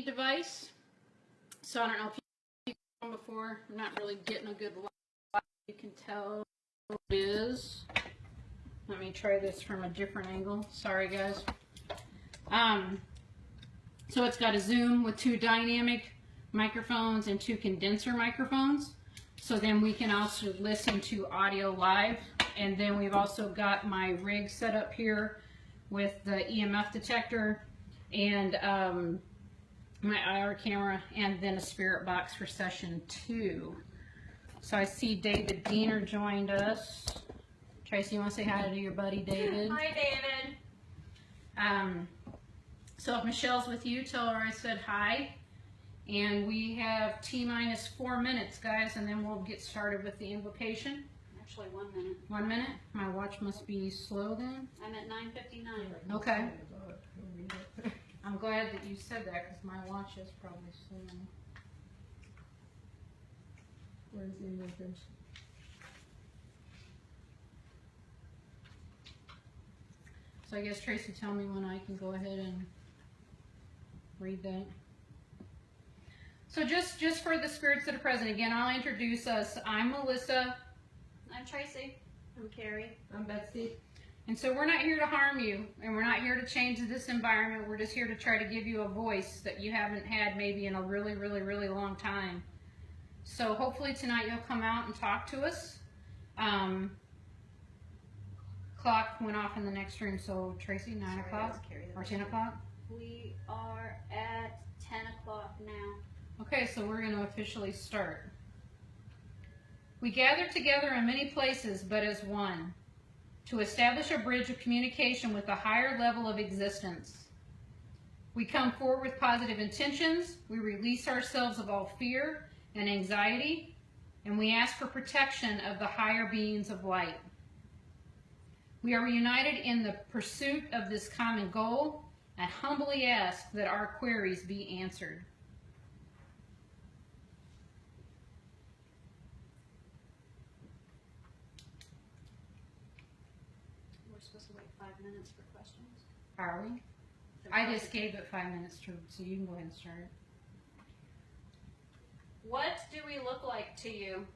device. So I don't know if you've seen it before. I'm not really getting a good light. You can tell what it is. Let me try this from a different angle. Sorry, guys. So it's got a zoom with 2 dynamic microphones and 2 condenser microphones. So then we can also listen to audio live. And then we've also got my rig set up here with the EMF detector and my IR camera, and then a spirit box for session 2. So I see David Diener joined us. Tracy, you want to say hi to your buddy David? Hi, David. So if Michelle's with you, tell her I said hi. And we have T-minus 4 minutes, guys, and then we'll get started with the invocation. Actually, 1 minute. 1 minute? My watch must be slow then? I'm at 9:59. Okay. I'm glad that you said that because my watch is probably slow. Where's the invocation? So I guess Tracy, tell me when I can go ahead and read that. So just for the spirits that are present, again, I'll introduce us. I'm Melissa. I'm Tracy. I'm Carrie. I'm Betsy. And so we're not here to harm you, and we're not here to change this environment. We're just here to try to give you a voice that you haven't had maybe in a really, really, really long time. So hopefully tonight you'll come out and talk to us. Clock went off in the next room, so Tracy, 9 o'clock or 10 o'clock? We are at 10 o'clock now. Okay, so we're going to officially start. We gather together in many places, but as one, to establish a bridge of communication with a higher level of existence. We come forward with positive intentions, we release ourselves of all fear and anxiety, and we ask for protection of the higher beings of light. We are reunited in the pursuit of this common goal and humbly ask that our queries be answered. We're supposed to wait 5 minutes for questions. Are we? I just gave it 5 minutes to, so you can go ahead and start. What do we look like to you?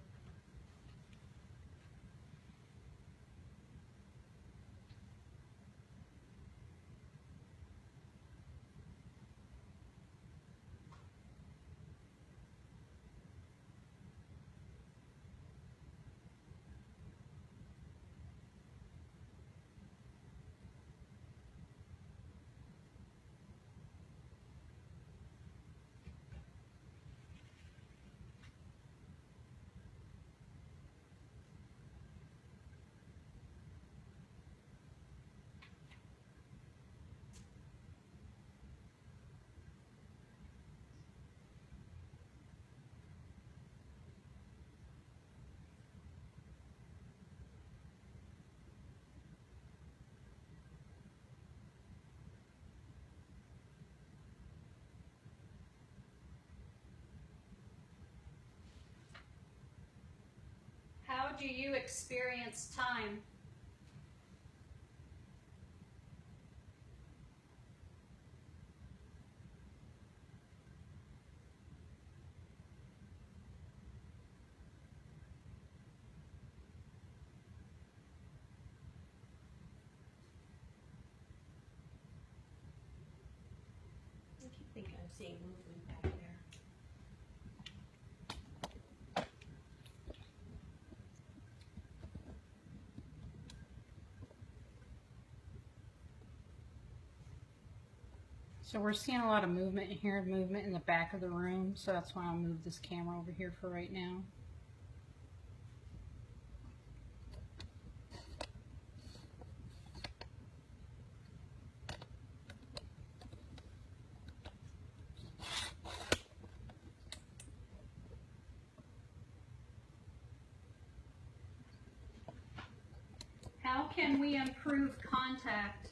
How do you experience time? I think I'm seeing movement back there. So we're seeing a lot of movement in here, movement in the back of the room, so that's why I'll move this camera over here for right now. How can we improve contact?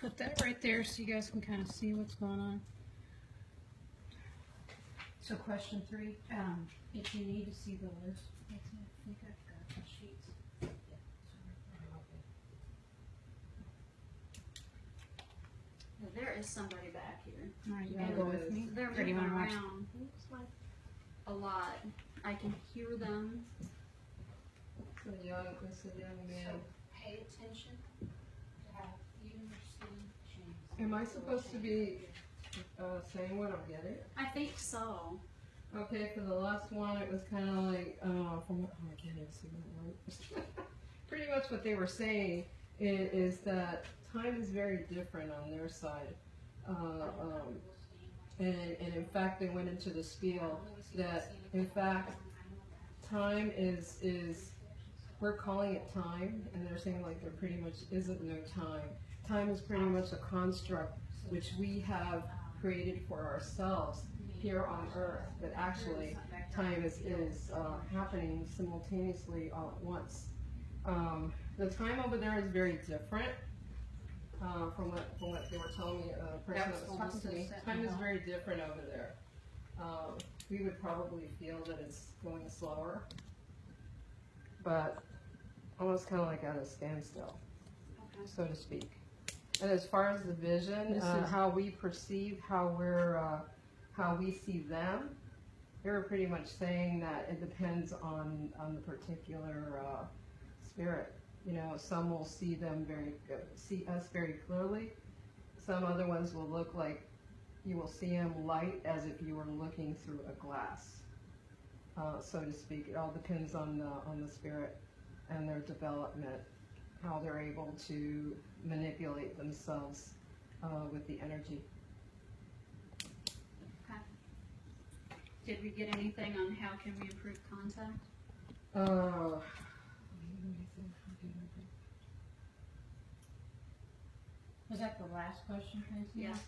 put that right there so you guys can kind of see what's going on. So question 3, if you need to see the list, I think I've got the sheets. There is somebody back here. All right, you Yeah, wanna go there with is. me? They're Or do you moving wanna watch? around a lot. I can hear them. It's a young man. Pay attention to how you understand change. Am I supposed to be saying what I'm getting? I think so. Okay, for the last one, it was kind of like, I can't even see my notes. Pretty much what they were saying is that time is very different on their side. And in fact, they went into the spiel that, in fact, time is we're calling it time, and they're saying like there pretty much isn't no time. Time is pretty much a construct which we have created for ourselves here on Earth, but actually time is happening simultaneously all at once. The time over there is very different from what they were telling me, the person that was talking to me. Time is very different over there. We would probably feel that it's going slower, but almost kind of like at a standstill, so to speak. And as far as the vision, how we perceive, how we see them, they were pretty much saying that it depends on the particular spirit. You know, some will see them see us very clearly. Some other ones will look like you will see them light as if you were looking through a glass, so to speak. It all depends on the spirit and their development, how they're able to manipulate themselves with the energy. Okay. Did we get anything on how can we improve contact? Was that the last question, Tracy? Yes.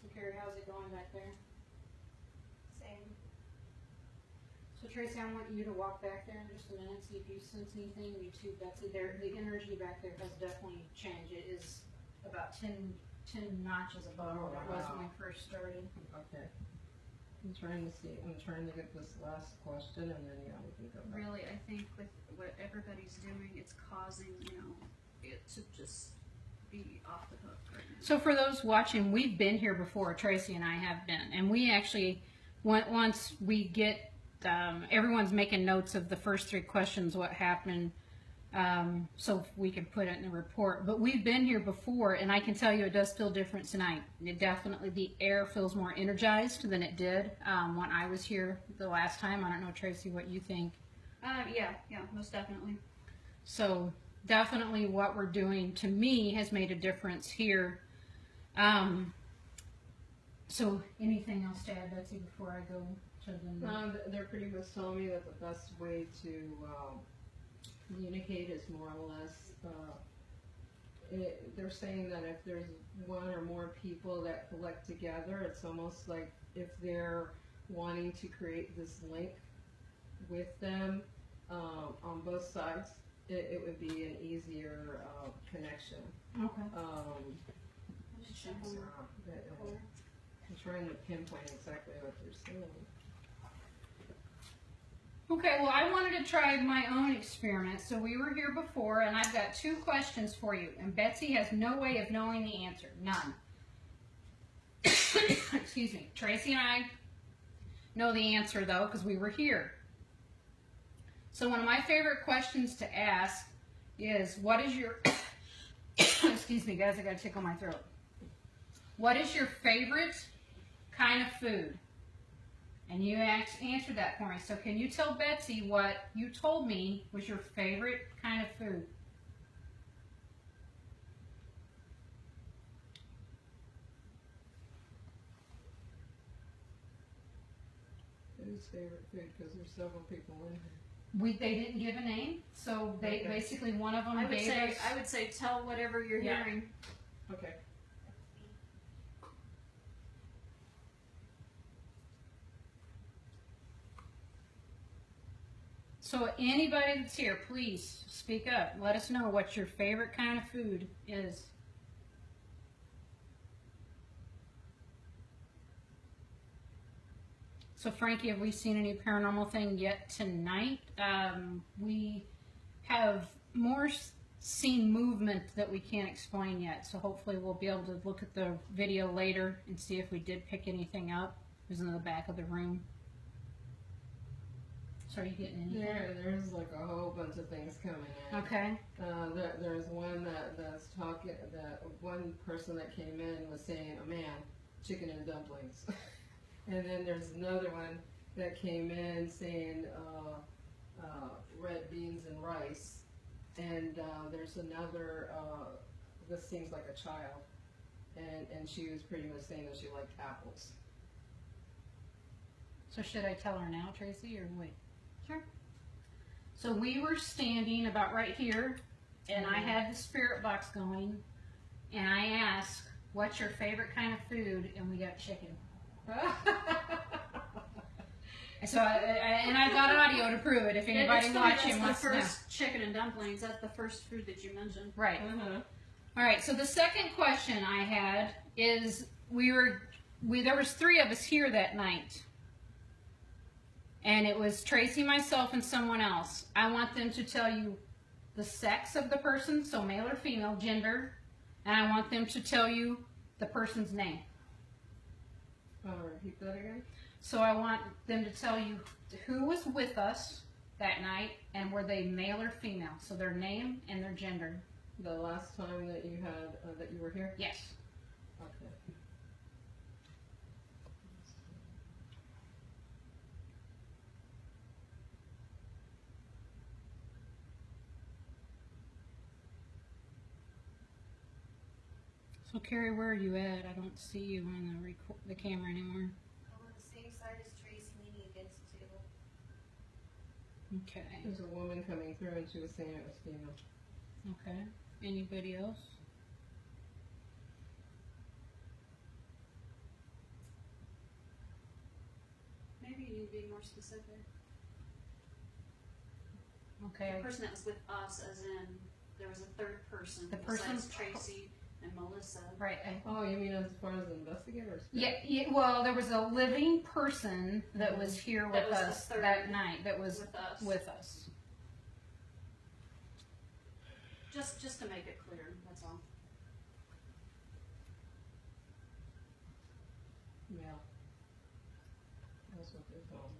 So Carrie, how's it going back there? Same. So Tracy, I want you to walk back there in just a minute, see if you sense anything. You too, Betsy. The energy back there has definitely changed. It is about 10 notches above what it was when we first started. Okay. I'm trying to get this last question, and then we can go back. Really, I think with what everybody's doing, it's causing, it to just be off the hook right now. So for those watching, we've been here before. Tracy and I have been, and we actually, once we get, everyone's making notes of the first 3 questions, what happened, so we can put it in the report. But we've been here before, and I can tell you it does feel different tonight. It definitely, the air feels more energized than it did when I was here the last time. I don't know, Tracy, what you think. Yeah, most definitely. So definitely what we're doing, to me, has made a difference here. So anything else to add, Betsy, before I go to the... They're pretty much telling me that the best way to communicate is more or less, they're saying that if there's one or more people that collect together, it's almost like if they're wanting to create this link with them on both sides, it would be an easier connection. Okay. I'm trying to pinpoint exactly what they're saying. Okay, well, I wanted to try my own experiment. So we were here before, and I've got 2 questions for you. And Betsy has no way of knowing the answer. None. Excuse me. Tracy and I know the answer, though, because we were here. So one of my favorite questions to ask is, what is your... Excuse me, guys, I got to tickle my throat. What is your favorite kind of food? And you answered that for me. So can you tell Betsy what you told me was your favorite kind of food? Whose favorite food? Because there's several people in here. They didn't give a name, so they basically one of them I gave would say tell whatever you're hearing. Okay. So anybody that's here, please speak up. Let us know what your favorite kind of food is. So Frankie, have we seen any paranormal thing yet tonight? We have more seen movement that we can't explain yet. So hopefully we'll be able to look at the video later and see if we did pick anything up. It was in the back of the room. So are you getting anything? There's like a whole bunch of things coming in. Okay. There's one that's talking, that one person that came in was saying, a man, chicken and dumplings. And then there's another one that came in saying red beans and rice. And there's another, this seems like a child. And she was pretty much saying that she liked apples. So should I tell her now, Tracy, or wait? Sure. So we were standing about right here, and I had the spirit box going, and I asked, what's your favorite kind of food? And we got chicken. So I got audio to prove it. If anybody It's watching that's wants the to know. first chicken and dumplings. That's the first food that you mentioned. Right. Uh-huh. All right. So the second question I had is there was 3 of us here that night, and it was Tracy, myself, and someone else. I want them to tell you the sex of the person, so male or female, gender, and I want them to tell you the person's name. Repeat that again? So I want them to tell you who was with us that night, and were they male or female, so their name and their gender. The last time that you had, that you were here? Yes. Okay. So Carrie, where are you at? I don't see you on the camera anymore. I'm on the same side as Tracy, leaning against the table. Okay. There's a woman coming through and she was saying it was female. Okay. Anybody else? Maybe you need to be more specific. Okay. The person that was with us, as in there was a third person. The person- besides Tracy and Melissa. Right. Oh, you mean as far as investigators? Yeah, well, there was a living person that was here with That was the us third that night. That was with us. with us. Just to make it clear, that's all. Yeah. That's what they told me.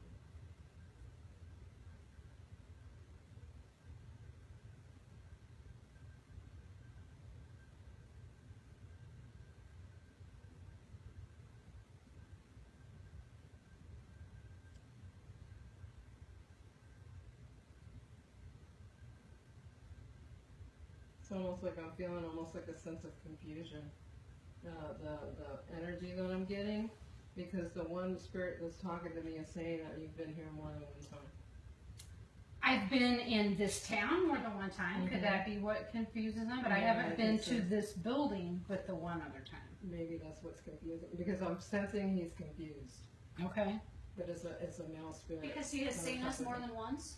It's almost like I'm feeling almost like a sense of confusion. The energy that I'm getting, because the one spirit that's talking to me is saying that you've been here more than one time. I've been in this town more than one time. Could that be what confuses them? But I Yeah, haven't I been think to so. this building but the one other time. Maybe that's what's confusing, because I'm sensing he's confused, Okay. but it's a male spirit. Because he has on seen top us of more me. than once?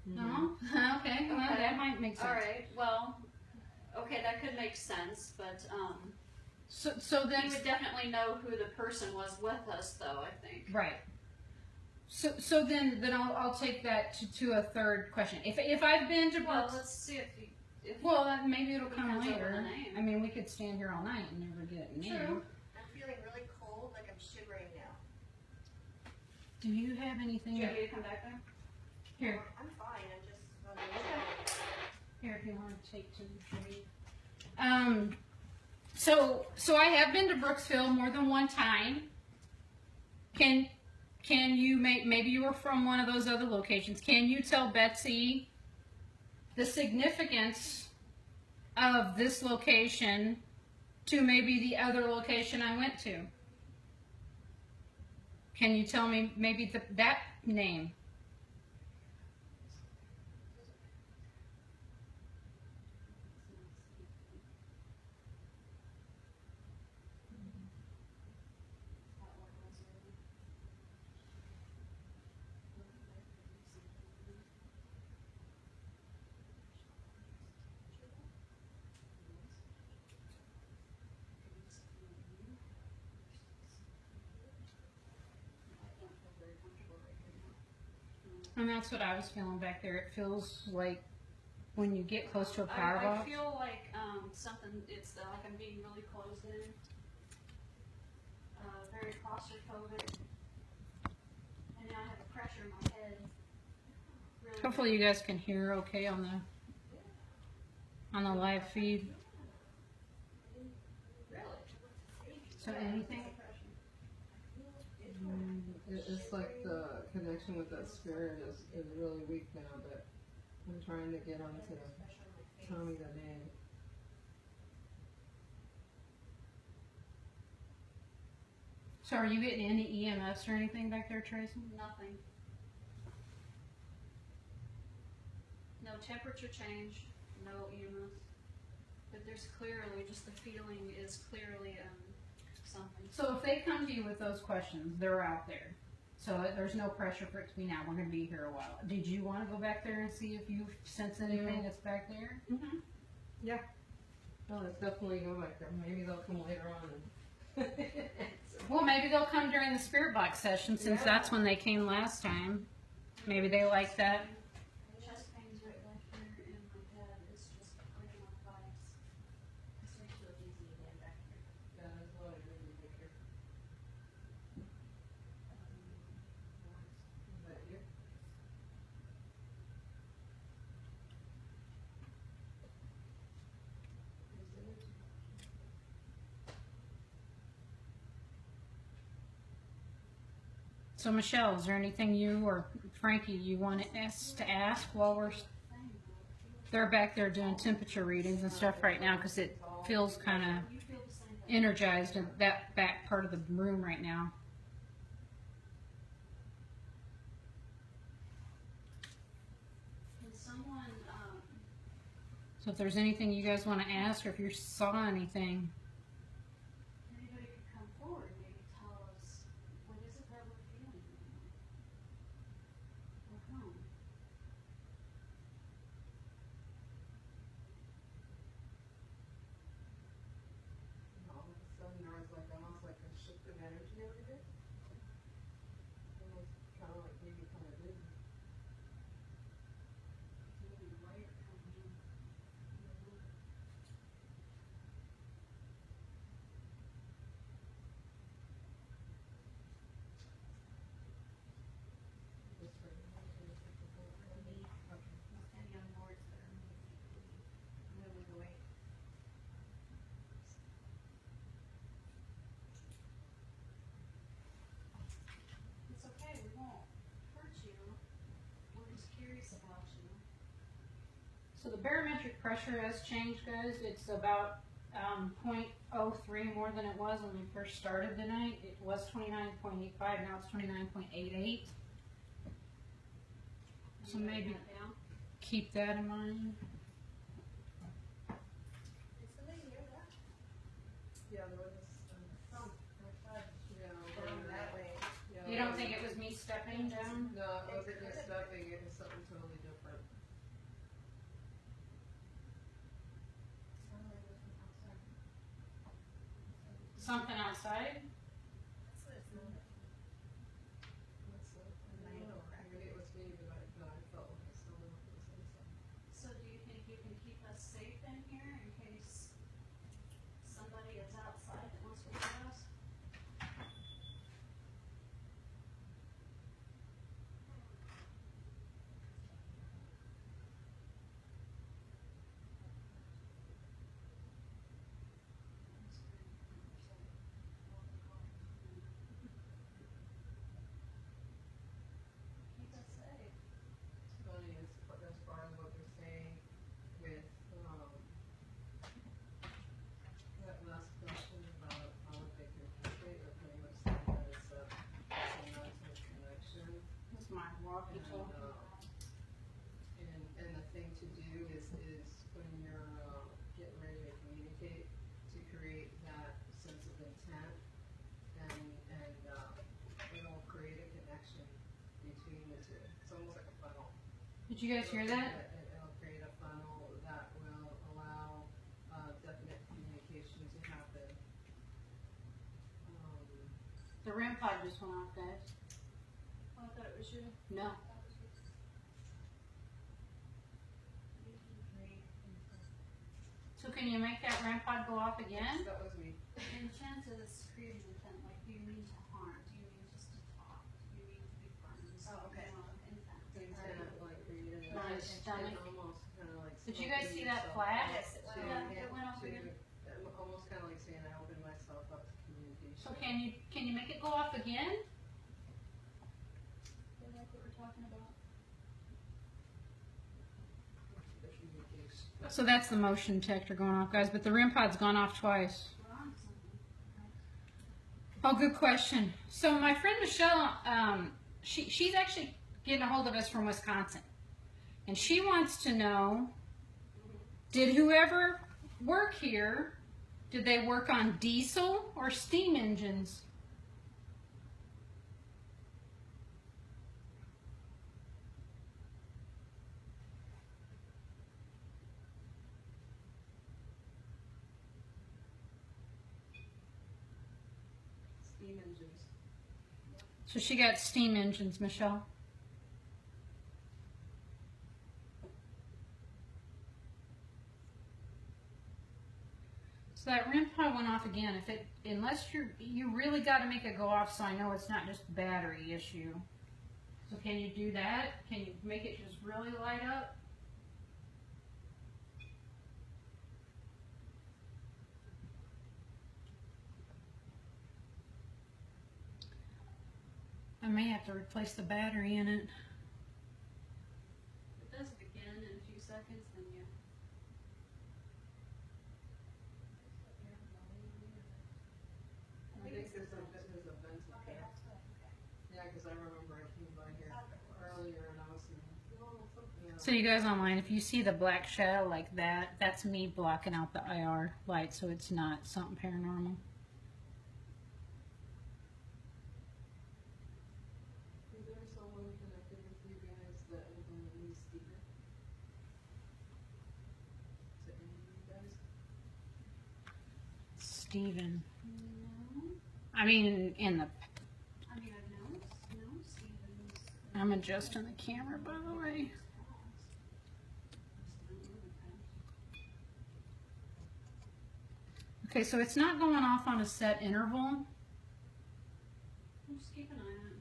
No. Okay. Well, Okay. that might make sense. Alright, well, okay, that could make sense, but, So you then would definitely know who the person was with us, though, I think. right. So then I'll take that to a third question. If I've been to Well, Brooks, let's see if well, maybe it'll come Depends on later. the name. I mean, we could stand here all night and never get a name. True. I'm feeling really cold, like I'm shivering now. Do you have anything? Do you want me to come back there? Here, I'm fine, I'm just here, if you want to take two. So I have been to Brooksville more than one time. Can you maybe you were from one of those other locations? Can you tell Betsy the significance of this location to maybe the other location I went to? Can you tell me maybe that name? And that's what I was feeling back there. It feels like when you get close to a power I box. feel like something. It's like I'm being really closed in. Very claustrophobic. And now I have a pressure in my head. Really Hopefully you guys can hear okay on the live feed. So anything? It's like the connection with that spirit is really weak now, but I'm trying to get onto Tommy the name. So are you getting any EMFs or anything back there, Tracy? nothing. No temperature change, no EMS. But there's clearly, just the feeling is clearly something. So if they come to you with those questions, they're out there. So there's no pressure for it to be now. We're going to be here a while. Did you want to go back there and see if you sense anything that's back there? Mm-hmm. Yeah. No, let's definitely go back there. Maybe they'll come later on. Well, maybe they'll come during the spirit box session since that's when they came last time. Maybe they like that. Chest pains right back here in my head. It's just like my vibes. It starts to feel dizzy again back here. Yeah, that's what I really think here. Is that you? So Michelle, is there anything you or Frankie you want us to ask while they're back there doing temperature readings and stuff right now because it feels kind of You feel the same thing. energized in that back part of the room right now. Can someone, So if there's anything you guys want to ask or if you saw anything. anybody could come forward and maybe tell us what is it that we're feeling right now? Or home. And all of a sudden there was like almost like a shift of energy over here. It was kind of like maybe kind of dizzy. Maybe light coming in. Just for Any young boards that are moving away. It's okay, we won't hurt you. We're just curious about you. So the barometric pressure has changed, guys. It's about 0.03 more than it was when we first started the night. It was 29.85, now it's 29.88. So You write maybe that down. keep that in mind. Is somebody near that? Yeah, there was Down that way. yeah. You don't think it was me stepping down? No, it wasn't just stepping, it was something totally different. Sounded like it was from outside. Something outside? That's what it sounded like. That's it. I don't know. Maybe it was me, but I felt like I still knew it was inside. So do you think you can keep us safe in here in case somebody is outside that wants to hurt us? Keep us safe. It's funny as far as what they're saying with, that last question about how they can penetrate, they're pretty much saying that it's a mental connection. That's my walkie And, talkie. and the thing to do is when you're, getting ready to communicate, to create that sense of intent and, it'll create a connection between the two. It's almost like a funnel. Did you guys hear that? It'll create a funnel that will allow, definite communication to happen. The REM pod just went off, guys. Oh, I thought it was you. No. can you make that REM pod go off again? That was me. Intent is creating intent. Like, do you mean to harm? Do you mean just to talk? Do you mean to be friends? Oh, okay. Intent. Intent, like reading it. My It stomach. almost kind of like. Did you guys see that smoking flash? Yes, it went yourself off. Yeah, it went off to- again. Almost kind of like saying I opened myself up to communication. So can you make it go off again? Is that what we're talking about? So that's the motion detector going off, guys, but the REM pod's gone off twice. We're on to something. Oh, good question. So my friend Michelle, she's actually getting a hold of us from Wisconsin, and she wants to know, did whoever work here, did they work on diesel or steam engines? Steam engines. So she got steam engines, Michelle. So that REM pod went off again. Unless you really got to make it go off, so I know it's not just a battery issue. So can you do that? Can you make it just really light up? I may have to replace the battery in it. If it does it again in a few seconds, then yeah. I think there's a vent up there. Yeah, because I remember I came by here earlier and I was saying, oh, something else. So you guys online, if you see the black shadow like that, that's me blocking out the IR light, so it's not something paranormal. Is there someone connected with you guys that is on the least speaker? Is it any of you guys? Steven. No. I mean, in the, I mean, I've known Stevens. I'm adjusting the camera, by the way. Okay, so it's not going off on a set interval. Just keep an eye on it.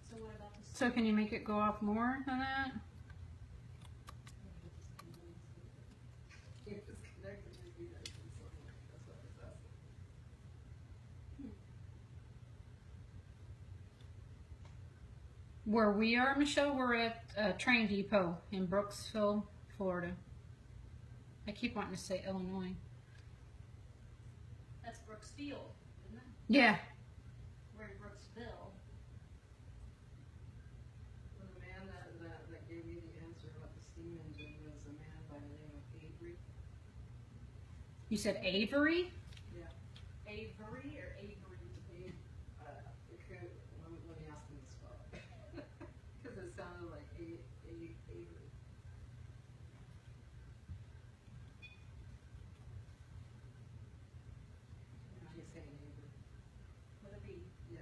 So what about this? So can you make it go off more than that? If it's connected with you guys, then something, that's what I was asking. Where we are, Michelle, we're at a train depot in Brooksville, Florida. I keep wanting to say Illinois. That's Brooksfield, isn't it? Yeah. We're in Brooksville. Well, the man that gave me the answer about the steam engine was a man by the name of Avery. You said Avery? Avery or Avery? It could, let me ask him to spell it. Because it sounded like Avery. He's saying Avery. With a B. Yeah.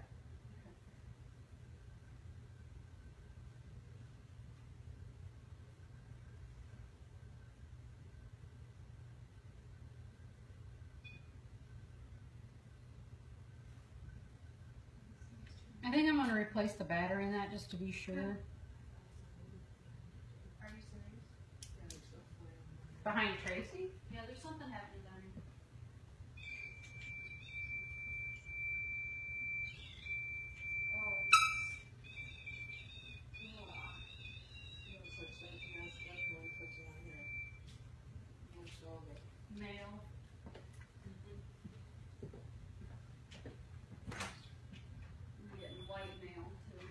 I think I'm going to replace the battery in that just to be sure. Are you serious? Yeah, there's a flame. Behind Tracy? Yeah, there's something happening down here. Oh, No such thing. That's definitely touching on here. My shoulder. mail. I'm getting white mail too.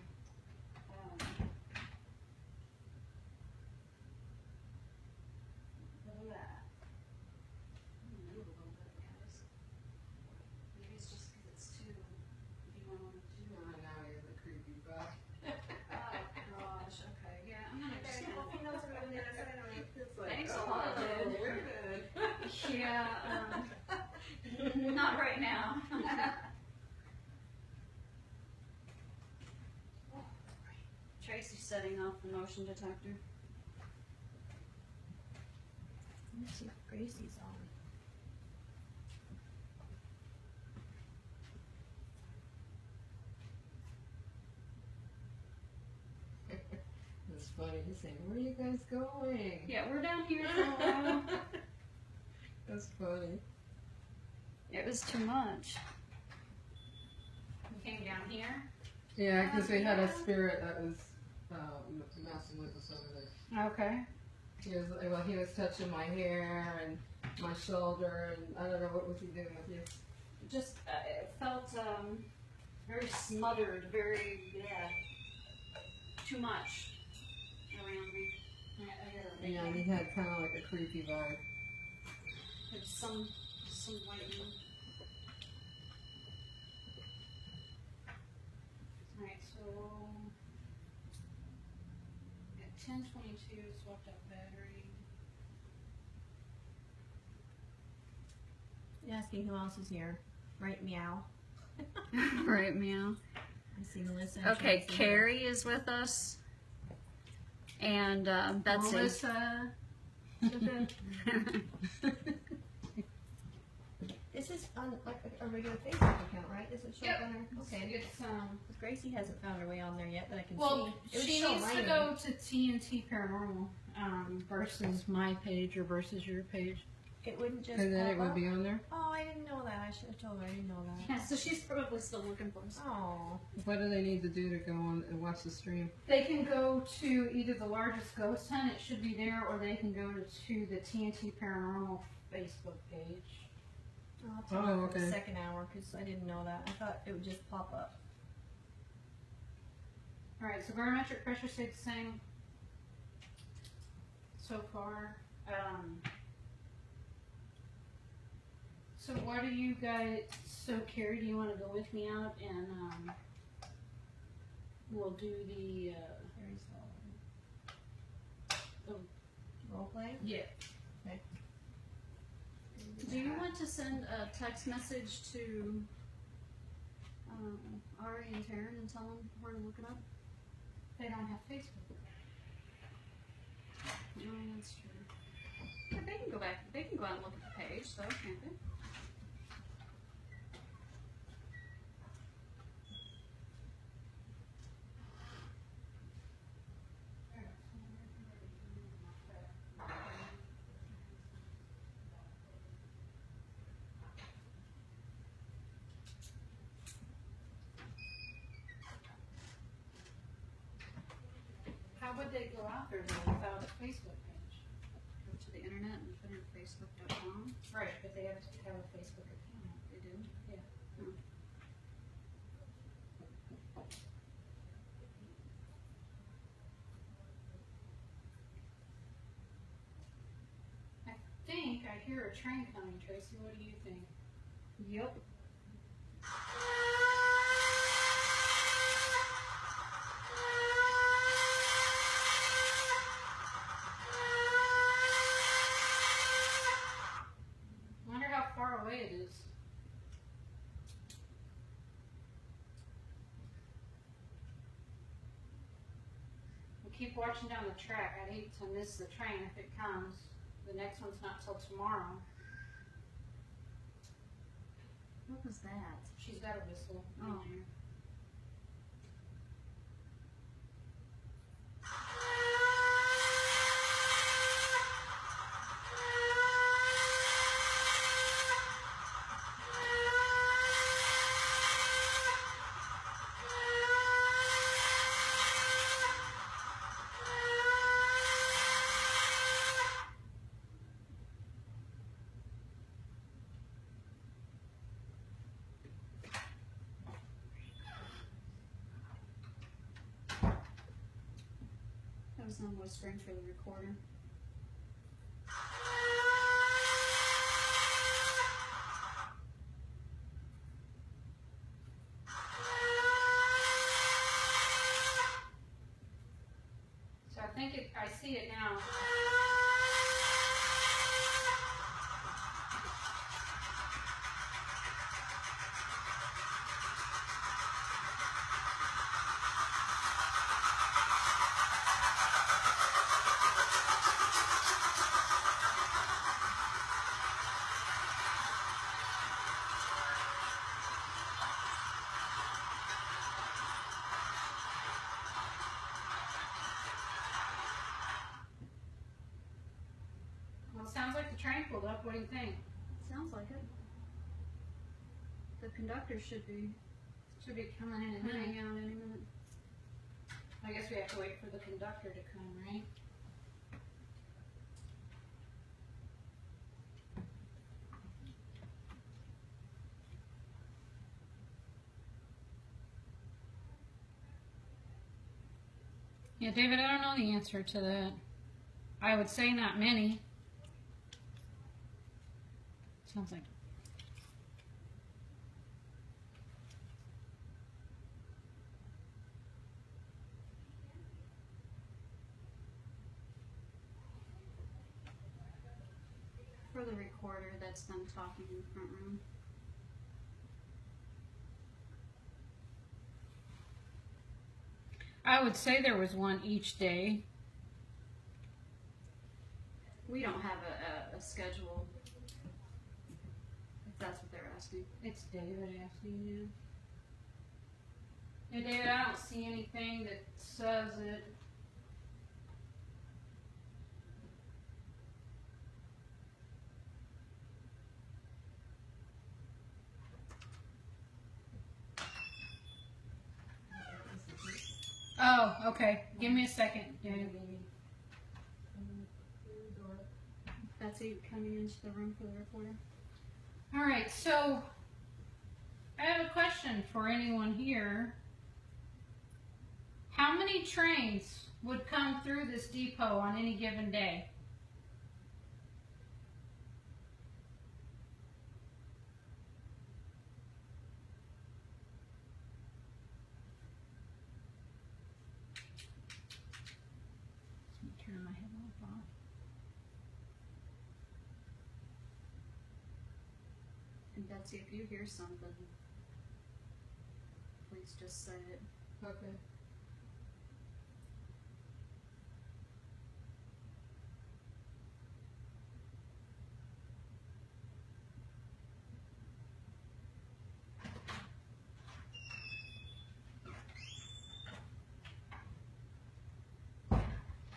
Look at that. Move a little bit, guys. Maybe it's just because it's too. If you want to do Now you're the creepy bug. Oh gosh. Okay. Yeah, I'm gonna just. He knows we're on the other side of it. It's like, Thanks a oh, lot, dude. we're good. Yeah. Not right now. Tracy's setting off the motion detector. Let's see if Gracie's on. It's funny. He's saying, "Where are you guys going?" Yeah, we're down here for a while. That's funny. It was too much. We came down here. Yeah, because we had a spirit that was messing with us over there. Okay. He was touching my hair and my shoulder, and I don't know, what was he doing with you? Just, it felt very smothered, very, too much around me. Yeah, and he had kind of like a creepy vibe. There's some lightning. Alright, so at 10:22, swapped out battery. You're asking who else is here. Right, meow. Right, meow. I see Melissa. Okay, Carrie is with us. And Betsy. Melissa. This is on like a regular Facebook account, right? Does it show up on there? Okay. It's 'Cause Gracie hasn't found her way on there yet, but I can well, see. It would she show needs my to name. go to TnT Paranormal versus my page or versus your page. It wouldn't just And then pop it would up? be on there. Oh, I didn't know that. I should have told her I didn't know that. Yeah, so she's probably still looking for us. Oh. What do they need to do to go on and watch the stream? They can go to either the largest ghost hunt, it should be there, or they can go to the TnT Paranormal Facebook page. I'll tell her for the okay. second hour because I didn't know that. I thought it would just pop up. Alright, so barometric pressure stayed the same so far. So what do you guys, so Carrie, do you want to go with me out and we'll do the, Very slow. Role play? yeah. Do you want to send a text message to Ari and Taryn and tell them where to look it up? They don't have Facebook. No, that's true. But they can go back. They can go out and look at the page, though, can't they? How would they go out there then without a Facebook page? Go to the internet and put in facebook.com. Right, but they have to have a Facebook account. They do. I think I hear a train coming, Tracy. What do you think? Yep. Wonder how far away it is. We'll keep watching down the track. I'd hate to miss the train if it comes. The next one's not till tomorrow. What was that? She's got a whistle. Oh. in there. That was them whispering for the recorder. So I think I see it now. train pulled up. What do you think? Sounds like it. The conductor should be Should be coming in a heading minute. out any minute. I guess we have to wait for the conductor to come, right? Yeah, David, I don't know the answer to that. I would say not many. Sounds like. For the recorder, that's them talking in the front room. I would say there was one each day. We don't have a schedule, if that's what they're asking. It's David asking you. Yeah, David, I don't see anything that says it. Oh, okay. Give me a second, David. Betsy coming into the room for the recorder. All right, so I have a question for anyone here. How many trains would come through this depot on any given day? Let me turn my headlamp off. And Betsy, if you hear something, please just say it. Okay.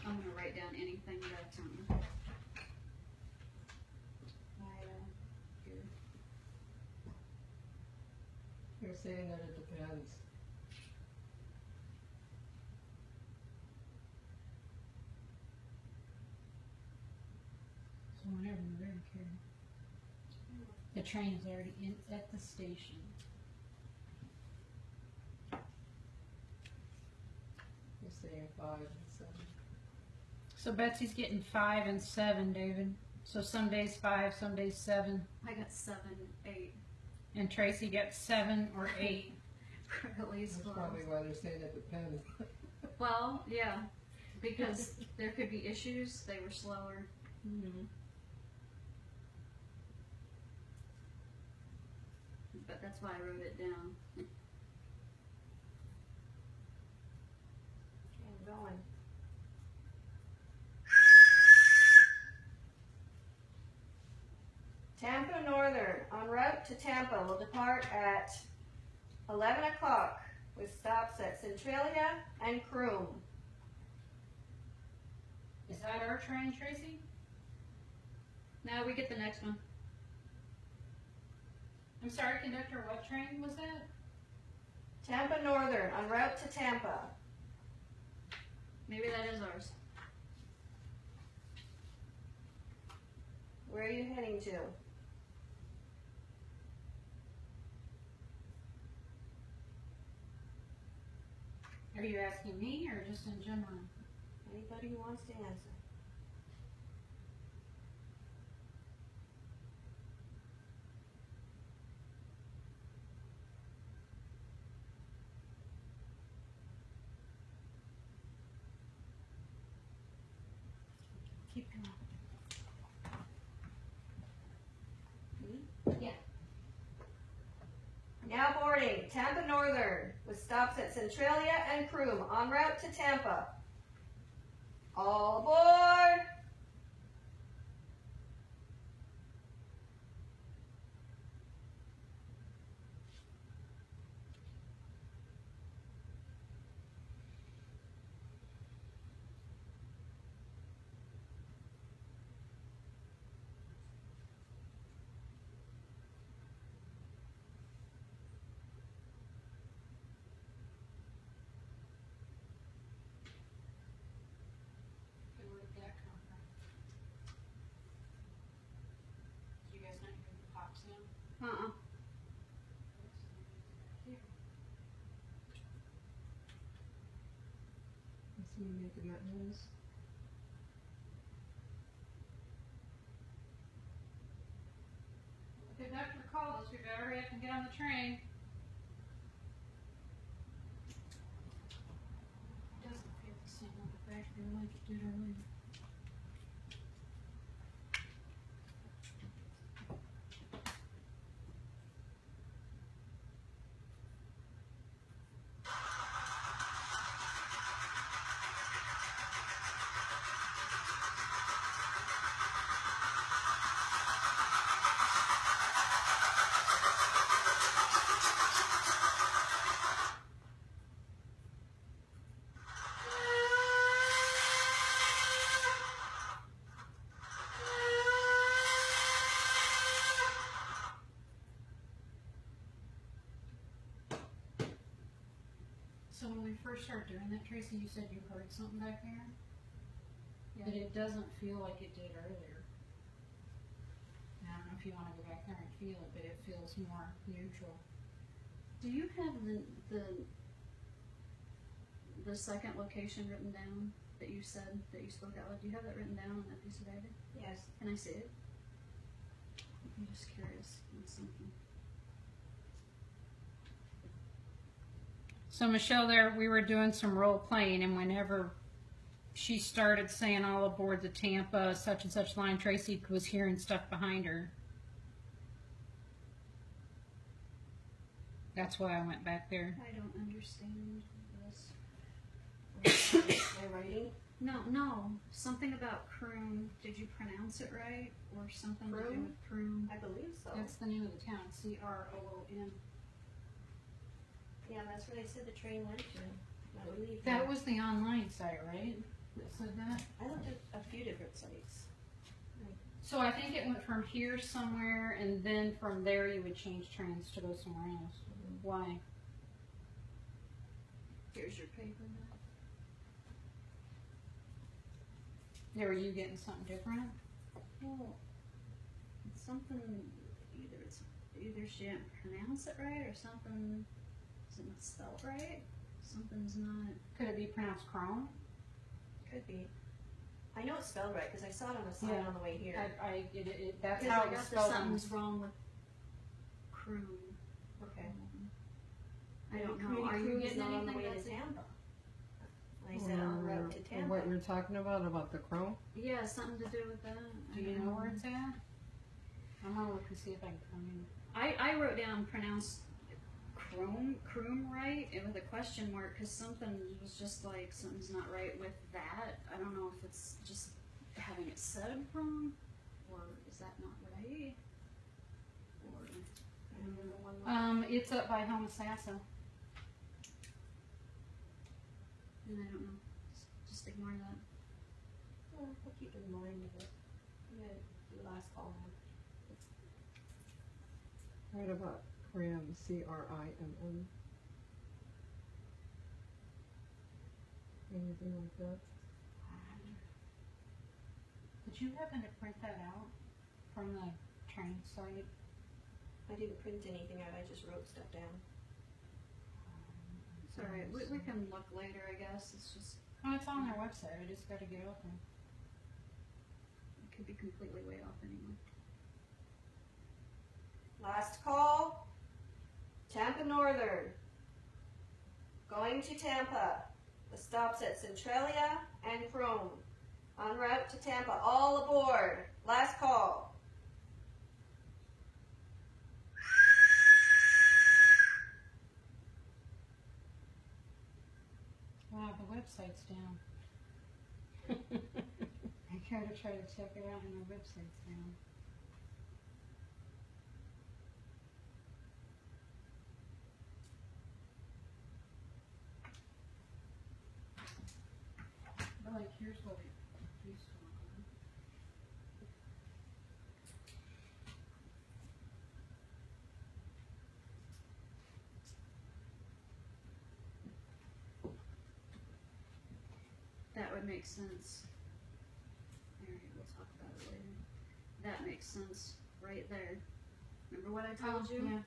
I'm gonna write down anything that I hear. You're saying that it depends. So whenever we're in here, the train is already in at the station. You're saying 5 and 7. So Betsy's getting 5 and 7, David. So some days 5, some days 7. I got 7, 8. And Tracy got 7 or 8. At least That's close. probably why they're saying it depends. Well, yeah, because there could be issues. They were slower. Mm-hmm. But that's why I wrote it down. Okay, I'm going. Tampa Northern, en route to Tampa, will depart at 11 o'clock with stops at Centralia and Croom. Is that our train, Tracy? Now we get the next one. I'm sorry, conductor, what train was that? Tampa Northern, en route to Tampa. Maybe that is ours. Where are you heading to? Are you asking me or just in general? Anybody who wants to answer. Keep going. Now boarding Tampa Northern with stops at Centralia and Croom en route to Tampa. All aboard! Uh-uh. I see you making that noise. The conductor called us. We better hurry up and get on the train. It doesn't feel the same on the back there like it did earlier. So when we first started doing that, Tracy, you said you heard something back there? Yeah. But it doesn't feel like it did earlier. I don't know if you want to go back there and feel it, but it feels more neutral. Do you have the second location written down that you said, that you spoke out loud? Do you have that written down on that piece of paper? Yes. Can I see it? I'm just curious on something. So Michelle, there we were doing some role playing, and whenever she started saying all aboard the Tampa such and such line, Tracy was hearing stuff behind her. That's why I went back there. I don't understand this. My writing? No. Something about croom. Did you pronounce it right? Or something to do Croom? with croom? I believe so. That's the name of the town, C-R-O-O-M. Yeah, that's where they said the train went to. I believe That was the online site, right? That said that? I looked at a few different sites. So I think it went from here somewhere, and then from there you would change trains to go somewhere else. Why? Here's your paper now. Yeah, were you getting something different? Well, it's something, either she didn't pronounce it right or something isn't spelled right. Something's not. Could it be pronounced Chrome? Could be. I know it's spelled right because I saw it on the sign Yeah. on the way here. That's Because how I it was got spelled. something's wrong with croom. Okay. I don't know. Maybe Are you Croom's getting not on the anything way to that's Tampa? And I said en route to Tampa. What you're talking about the Chrome? Yeah, something to do with that. Do you know where it's at? I'm gonna look and see if I can find it. I wrote down pronounce croom right, and with a question mark, because something was just like something's not right with that. I don't know if it's just having it said wrong, or is that not right? Or I remember one It's up by Homosassa. and I don't know. Just ignore that. Well, I'll keep in mind of it. I'm gonna do the last call now. Right about Crim, C-R-I-M-M. Anything like that? Did you happen to print that out from the train site? I didn't print anything out, I just wrote stuff down. It's alright. We can look later, I guess. It's just, Oh, it's on their website. I just gotta get it open. it could be completely way off anyway. Last call, Tampa Northern. Going to Tampa. The stops at Centralia and Chrome. En route to Tampa. All aboard. Last call. Wow, the website's down. I gotta try to check it out and the website's down. But like, here's what it used to look like. That would make sense. Alright, we'll talk about it later. That makes sense right there. Remember what I told you? Yeah.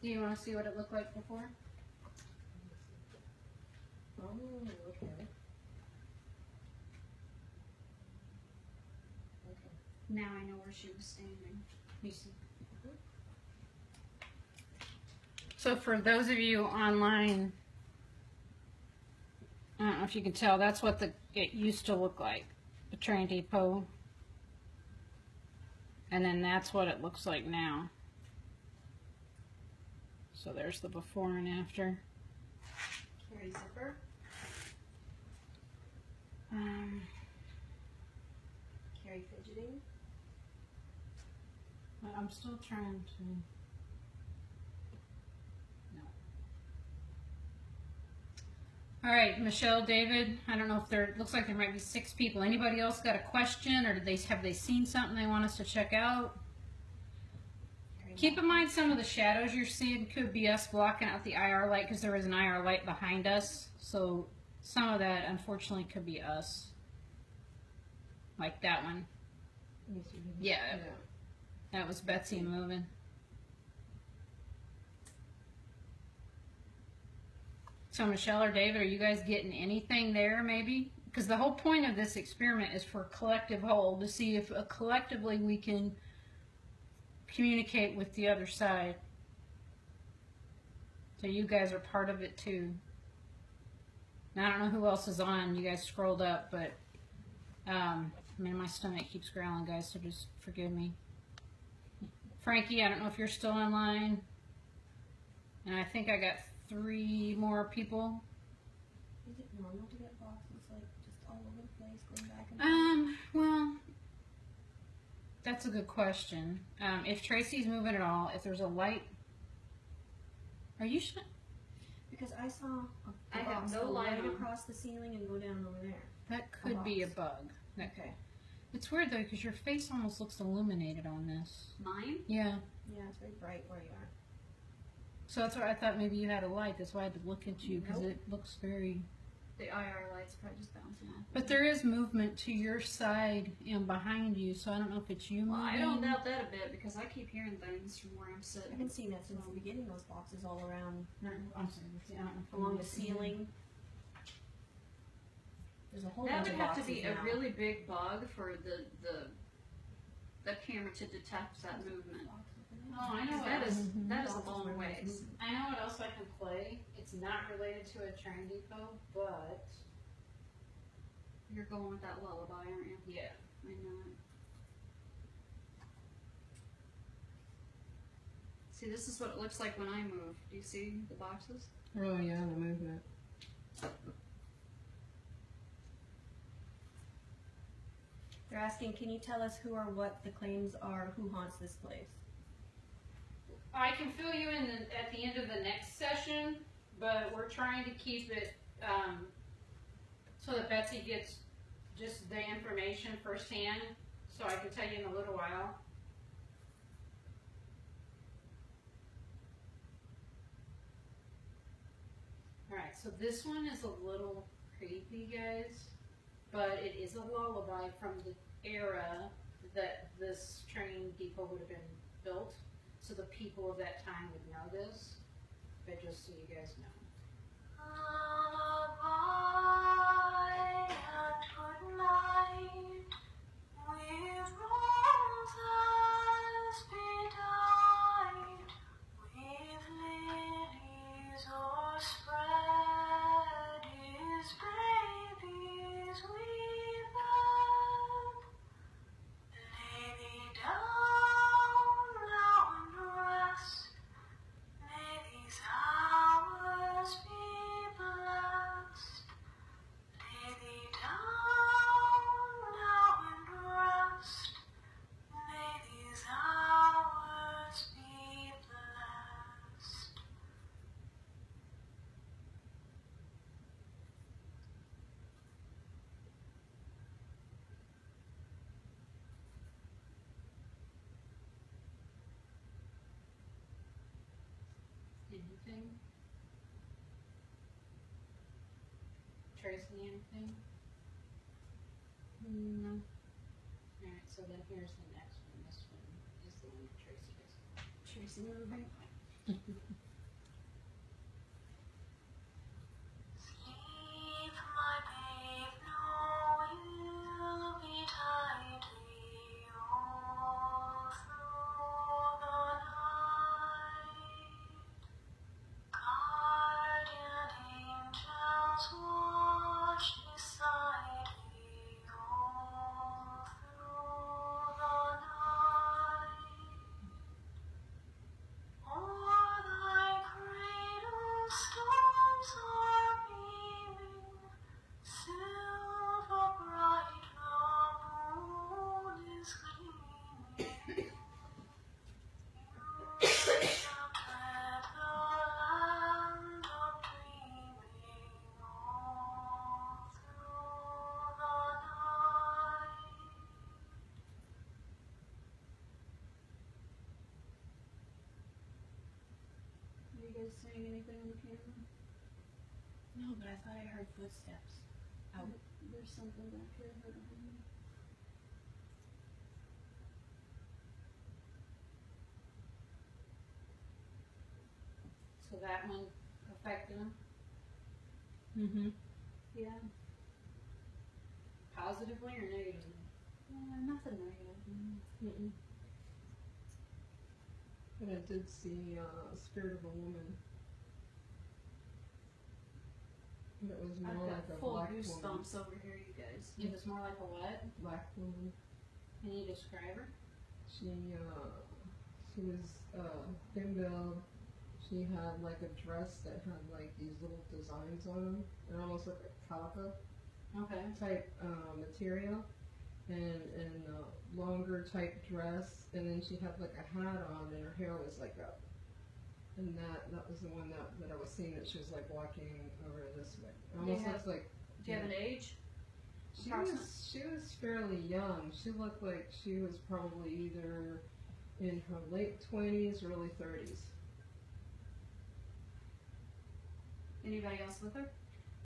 Do you want to see what it looked like before? Oh, okay. Now I know where she was standing. You see. So for those of you online, I don't know if you can tell, that's what it used to look like, the train depot. And then that's what it looks like now. So there's the before and after. Carry zipper. Carry fidgeting. I'm still trying to. No. All right, Michelle, David. I don't know if there. It looks like there might be 6 people. Anybody else got a question, or have they seen something they want us to check out? Keep in mind, some of the shadows you're seeing could be us blocking out the IR light because there is an IR light behind us. So some of that, unfortunately, could be us. Like that one. Yeah. That was Betsy moving. So Michelle or David, are you guys getting anything there maybe? Because the whole point of this experiment is for collective whole, to see if collectively we can communicate with the other side. So you guys are part of it too. Now, I don't know who else is on. You guys scrolled up, but I mean, my stomach keeps growling, guys, so just forgive me. Frankie, I don't know if you're still online. And I think I got 3 more people. Is it normal to get boxes like just all over the place, going back and forth? Well, that's a good question. If Tracy's moving at all, if there's a light, are you sure? Because I saw I a have box no go light right on. across the ceiling and go down over there. That could be a bug. Okay. It's weird though, because your face almost looks illuminated on this. Mine? Yeah. Yeah, it's very bright where you are. So that's why I thought maybe you had a light. That's why I had to look at you, because Nope. it looks very. The IR light's probably just bouncing off. But there is movement to your side and behind you, so I don't know if it's you moving. Well, I don't doubt that a bit because I keep hearing things from where I'm sitting. I've been seeing that since the beginning, those boxes all around, No, I'm sorry. I don't know if along I'm the missing ceiling. There's a whole That bunch would of have to boxes be now. a really big bug for the camera to detect that movement. Oh, I know. That is a long ways. I know what else I can play. It's not related to a train depot, but You're going with that lullaby, aren't you? yeah. I know it. See, this is what it looks like when I move. Do you see the boxes? Oh yeah, the movement. They're asking, can you tell us who or what the claims are, who haunts this place? I can fill you in at the end of the next session, but we're trying to keep it so that Betsy gets just the information firsthand, so I can tell you in a little while. Alright, so this one is a little creepy, guys, but it is a lullaby from the era that this train depot would have been built. So the people of that time would know this, but just so you guys know. Lullaby at good night, with roses bedight, with lilies o'erspread, his babies weeping. Lay thee down now and rest. May these hours be blessed. Lay thee down now and rest. May these hours be blessed. Anything? Tracy, anything? No. Alright, so then here's the next one. This one is the one that Tracy the movie. Sleep, my babe, no, will be tightly all through the night. Guardian angels watch beside thee all through the night. O'er thy cradle stars are beaming, silver bright the moon is gleaming. You shall tread the land of dreaming all through the night. Are you guys saying anything on the camera? No, but I thought I heard footsteps. There's something back here right behind me. So that one affected him Mm-hmm. Yeah. positively or negatively? Nothing negative. Mm-mm. But I did see Spirit of a Woman. It was I've more got like a full black woman. goosebumps over here, you guys. It was more like a what? Black woman. Can you describe her? She was thin-billed. She had like a dress that had like these little designs on them. It almost looked like calico Okay. type material, and longer type dress. And then she had like a hat on, and her hair was like up. And that was the one that I was seeing, that she was like walking over this way. It almost looks like Do you have an age? she was fairly young. She looked like she was probably either in her late 20s, early 30s. Anybody else with her?